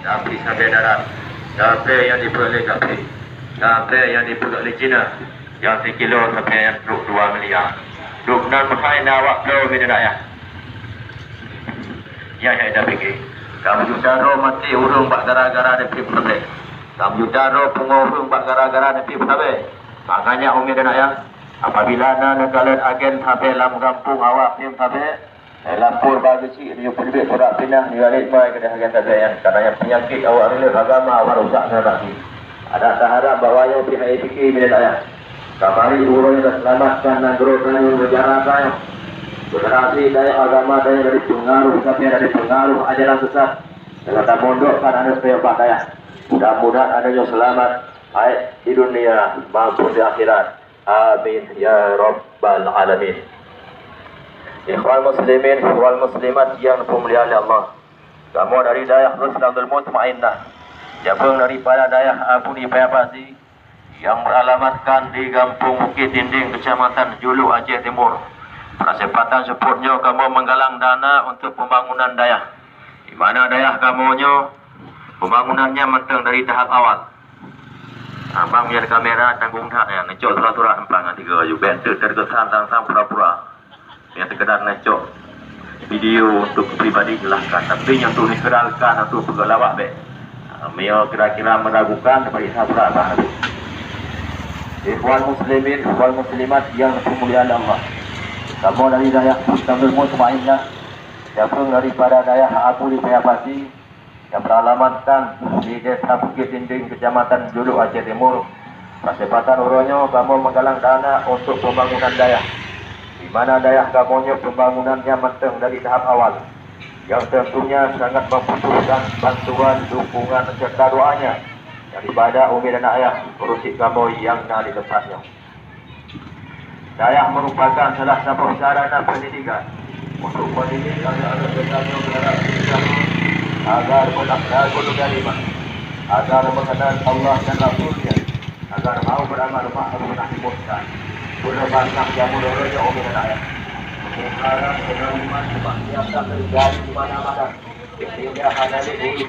Tapi sampai darat. Sampai yang diperoleh Jepun. Sampai yang diperoleh China. Yang sekilo sampai yang 2 miliar. Duk nan makai nawak lo minat ya. Ya saya dah fikir. Kamu juga roh mati urung bak gara-gara ada pip sampai. Kamu juga roh pengurung bak gara-gara ada pip sampai. Makanya umi dan ayah, apabila negara agen sampai dalam kampung awak pip sampai, lampur bagi si dia pendek berat pindah dia mai ke agen sampai yang karena penyakit awak ni agama awak rusak lagi. Ada taharap bahawa yang pihak fikir umi dan ayah. Kamari urung yang selamatkan negara kami negara kami. Generasi daya agama daya dari pengaruh tapi dari pengaruh ajaran sesat dengan tak mondokkan anda supaya daya. Mudah-mudahan anda yang selamat baik di dunia maupun di akhirat. Amin ya rabbal alamin. Ikhwan muslimin wal muslimat yang dimuliakan Allah. Kamu dari daya Rusdul Mutmainnah. Jabung daripada daya Abu di Payapasi yang beralamatkan di Kampung Bukit Dinding, Kecamatan Julu, Aceh Timur. Kesempatan sebutnya kamu menggalang dana untuk pembangunan daya. Di mana daya kamunya pembangunannya menteng dari tahap awal. Abang punya kamera tanggung dah ya, ngecok surat-surat empang nanti ke juga bentuk dari kesan sang pura-pura. Yang sekedar ngecok video untuk pribadi silahkan. Tapi yang tu dikeralkan atau pegalawak be. Mio kira-kira meragukan seperti sabra bahasa. Ikhwan muslimin, ikhwan muslimat yang dimuliakan Allah. Kamu dari daya Rusdul Mutmainnah, Jabung daripada daya Abu di Payapasi yang beralamatkan di Desa Bukit Dinding, Kecamatan Julu, Aceh Timur. Kesempatan uronyo kamu menggalang dana untuk pembangunan daya. Di mana daya kamunya pembangunannya menteng dari tahap awal, yang tentunya sangat membutuhkan bantuan, dukungan serta doanya daripada umi dan ayah urusi kamu yang ada di tempatnya. Daya merupakan salah satu sarana pendidikan untuk mendidik anak-anak bertanya berharap agar berakhlakul karimah, agar mengenal Allah dan Rasulnya, agar mau beramal ma'ruf nahi munkar. Boleh banyak yang menurutnya umi dan ayah. Sekarang penerimaan sebagian tak terjadi di mana-mana. Sehingga hanya ini